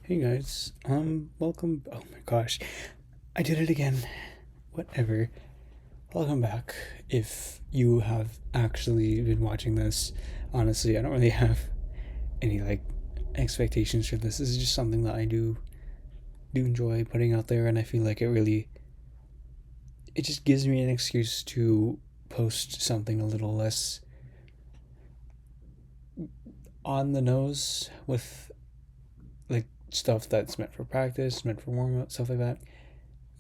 Hey guys, welcome. Oh my gosh, I did it again. Whatever. Welcome back. If you have actually been watching this, honestly, I don't really have any expectations for this. This is just something that I do enjoy putting out there, and I feel like it just gives me an excuse to post something a little less on the nose with stuff that's meant for practice, meant for warm up, stuff like that.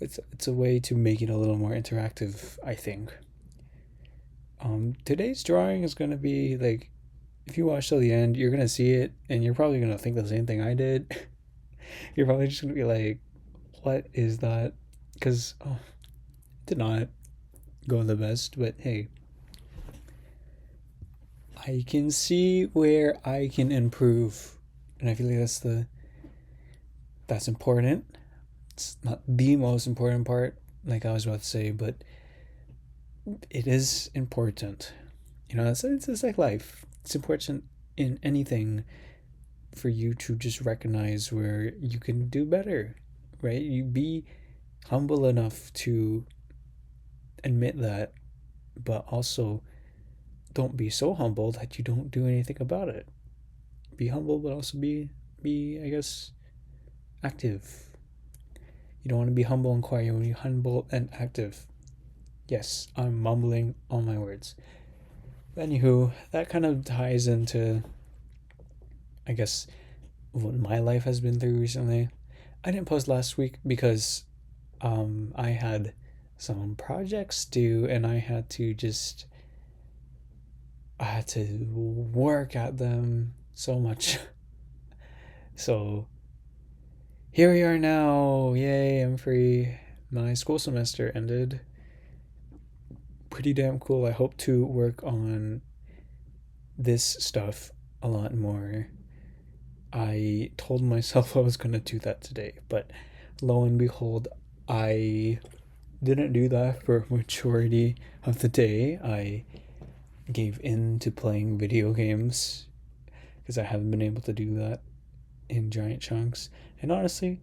It's a way to make it a little more interactive, I think. Today's drawing is gonna be if you watch till the end, you're gonna see it, and you're probably gonna think the same thing I did. You're probably just gonna be like, "What is that?" Because it did not go the best, but hey, I can see where I can improve, and I feel like that's important. It's not the most important part, like I was about to say, but it is important. It's just like life. It's important in anything for you to just recognize where you can do better, right? You be humble enough to admit that, but also don't be so humble that you don't do anything about it. Be humble, but also be I guess active. You don't want to be humble and quiet. You want to be humble and active. Yes, I'm mumbling all my words. Anywho, that kind of ties into, I guess, what my life has been through recently. I didn't post last week because I had some projects due and I had to work at them so much. So here we are now. Yay, I'm free. My school semester ended. Pretty damn cool. I hope to work on this stuff a lot more. I told myself I was going to do that today, but lo and behold, I didn't do that for a majority of the day. I gave in to playing video games because I haven't been able to do that in giant chunks. And honestly,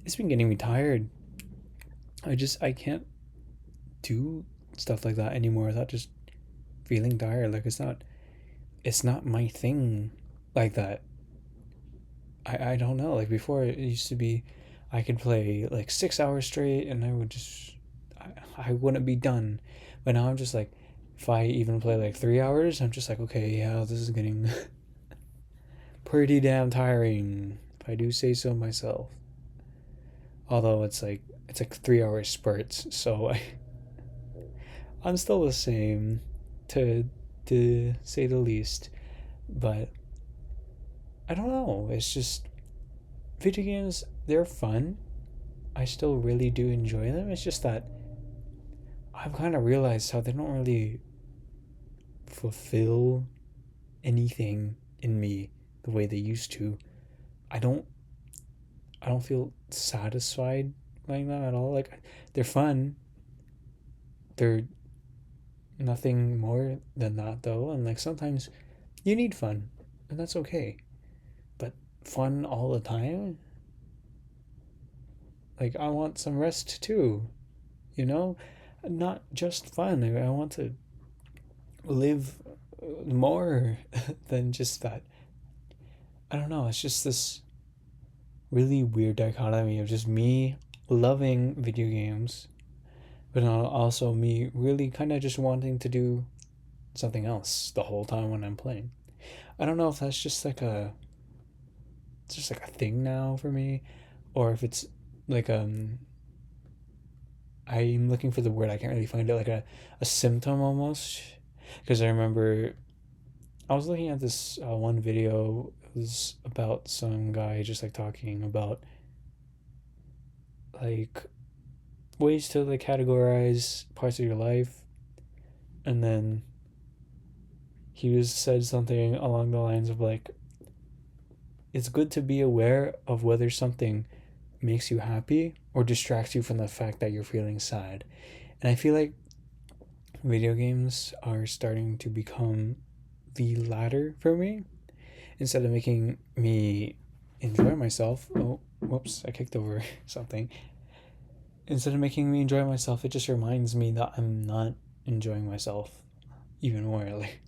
it's been getting me tired. I can't do stuff like that anymore without just feeling tired. Like it's not my thing like that. I don't know. Like before it used to be I could play like 6 hours straight and I wouldn't be done. But now I'm just like, if I even play like 3 hours, I'm just like, okay, yeah, this is getting pretty damn tiring, if I do say so myself. Although it's like 3 hour spurts, so I'm still the same, to say the least. But I don't know. It's just video games. They're fun. I still really do enjoy them. It's just that I've kind of realized how they don't really fulfill anything in me the way they used to. I don't I don't feel satisfied like that at all. Like they're fun. They're nothing more than that though, and like sometimes you need fun, and that's okay. But fun all the time? Like I want some rest too, you know? Not just fun. I want to live more than just that. I don't know. It's just this really weird dichotomy of just me loving video games, but also me really kind of just wanting to do something else the whole time when I'm playing. I don't know if that's it's just like a thing now for me, or if it's like I'm looking for the word, I can't really find it, like a symptom almost. Because I remember I was looking at this one video. It was about some guy just like talking about like ways to like categorize parts of your life, and then he was said something along the lines of like, it's good to be aware of whether something makes you happy or distracts you from the fact that you're feeling sad. And I feel like video games are starting to become the latter for me. Instead of making me enjoy myself, oh, whoops, I kicked over something. Instead of making me enjoy myself, it just reminds me that I'm not enjoying myself even more. Like,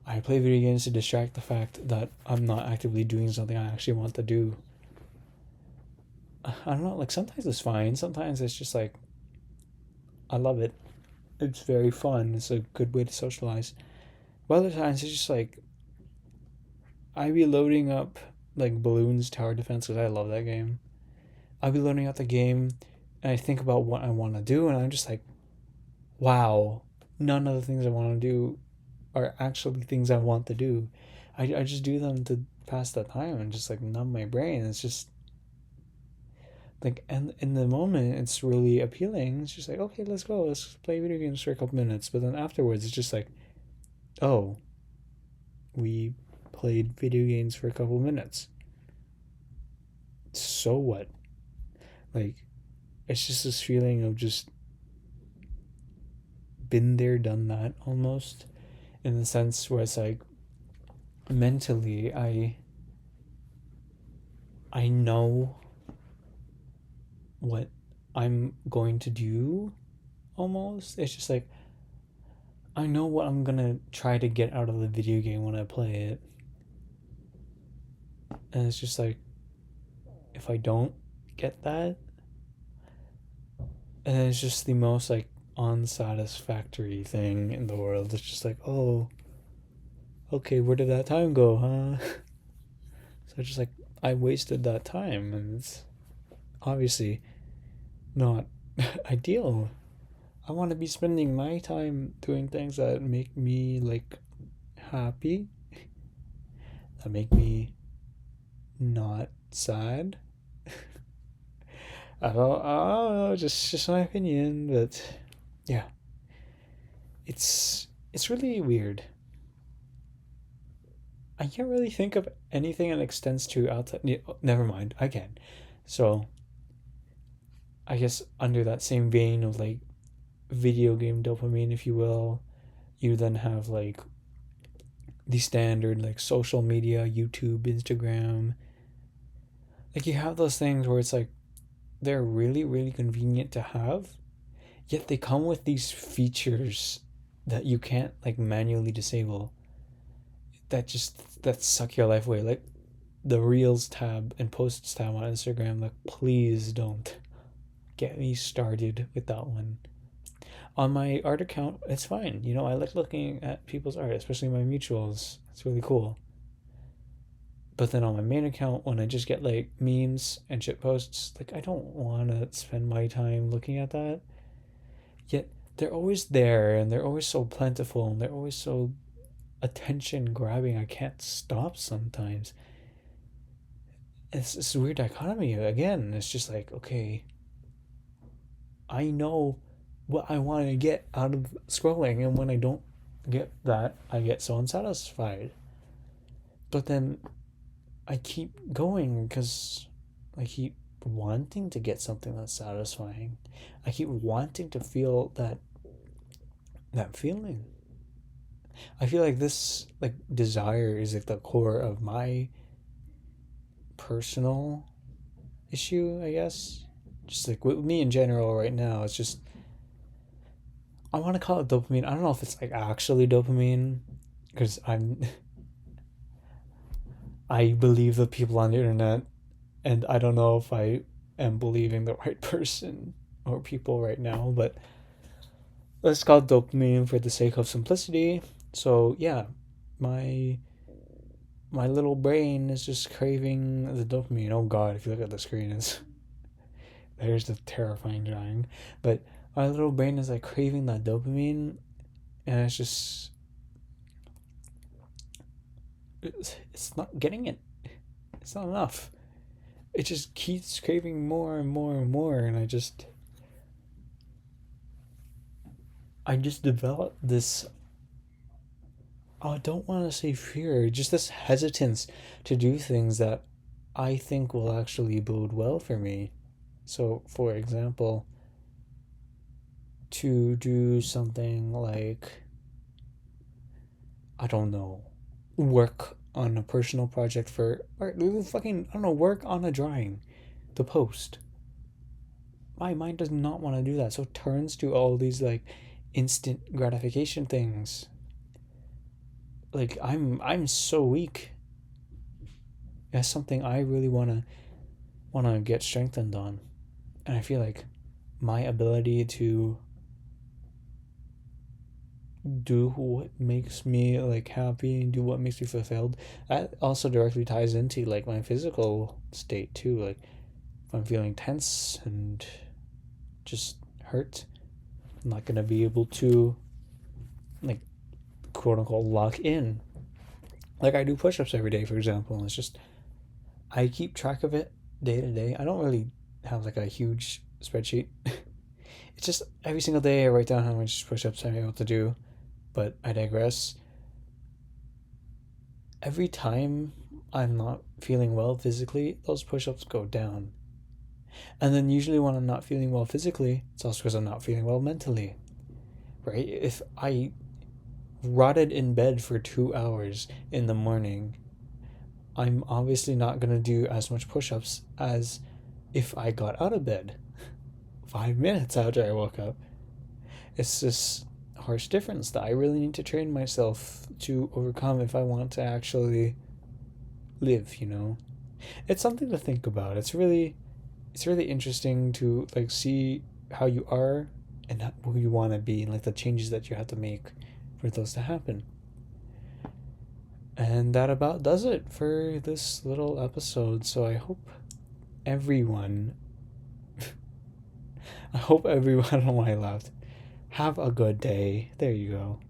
I play video games to distract the fact that I'm not actively doing something I actually want to do. I don't know, like sometimes it's fine. Sometimes it's just like I love it. It's very fun. It's a good way to socialize. But other times it's just like I be loading up like Balloons Tower Defense because I love that game. I'll be loading up the game and I think about what I want to do and I'm just like, wow, none of the things I want to do are actually things I want to do. I just do them to pass the time and just like numb my brain. It's just like, and in the moment it's really appealing. It's just like, okay, let's go, let's play video games for a couple minutes. But then afterwards it's just like, oh, we played video games for a couple minutes, so what? Like, it's just this feeling of just been there, done that almost, in the sense where it's like mentally I know what I'm going to do almost. It's just like I know what I'm gonna try to get out of the video game when I play it. And it's just like if I don't get that, and it's just the most like unsatisfactory thing in the world. It's just like, oh, okay, where did that time go, huh? So just like I wasted that time and it's obviously not ideal. I want to be spending my time doing things that make me like happy, that make me not sad. I don't know, just my opinion, but yeah, it's really weird. I can't really think of anything that extends to outside. Never mind, I can. So I guess under that same vein of like video game dopamine, if you will, you then have like the standard like social media, YouTube, Instagram. Like you have those things where it's like they're really, really convenient to have, yet they come with these features that you can't like manually disable that suck your life away. Like the Reels tab and Posts tab on Instagram, like please don't get me started with that one. On my art account, it's fine. You know, I like looking at people's art, especially my mutuals. It's really cool. But then on my main account, when I just get like memes and shit posts, like I don't want to spend my time looking at that. Yet they're always there and they're always so plentiful and they're always so attention grabbing. I can't stop sometimes. It's this weird dichotomy again. It's just like, okay, I know what I want to get out of scrolling, and when I don't get that, I get so unsatisfied. But then I keep going because I keep wanting to get something that's satisfying. I keep wanting to feel that feeling. I feel like this like desire is like the core of my personal issue, I guess. Just like with me in general right now, it's just I want to call it dopamine. I don't know if it's like actually dopamine because I believe the people on the internet, and I don't know if I am believing the right person or people right now, but let's call it dopamine for the sake of simplicity. So yeah, my my little brain is just craving the dopamine. Oh god, if you look at the screen, it's there's the terrifying drawing. But my little brain is like craving that dopamine, and it's not getting it. It's not enough. It just keeps craving more and more and more, and I just developed this. I don't want to say fear, just this hesitance to do things that I think will actually bode well for me. So, for example, to do something like, I don't know, work on a personal project for, or fucking, I don't know, work on a drawing. the post. My mind does not want to do that, so it turns to all these like instant gratification things. Like I'm so weak. That's something I really wanna get strengthened on. And I feel like my ability to do what makes me like happy and do what makes me fulfilled, that also directly ties into like my physical state too. Like if I'm feeling tense and just hurt, I'm not gonna be able to like quote unquote lock in. Like I do push ups every day, for example, and it's just I keep track of it day to day. I don't really have like a huge spreadsheet. It's just every single day I write down how much push ups I'm able to do. But I digress. Every time I'm not feeling well physically, those push ups go down. And then usually when I'm not feeling well physically, it's also because I'm not feeling well mentally. Right? If I rotted in bed for 2 hours in the morning, I'm obviously not going to do as much push ups as if I got out of bed 5 minutes after I woke up. It's this harsh difference that I really need to train myself to overcome if I want to actually live, you know? It's something to think about. It's really interesting to like see how you are and who you want to be and like the changes that you have to make for those to happen. And that about does it for this little episode. So everyone I hope everyone on my left have a good day. There you go.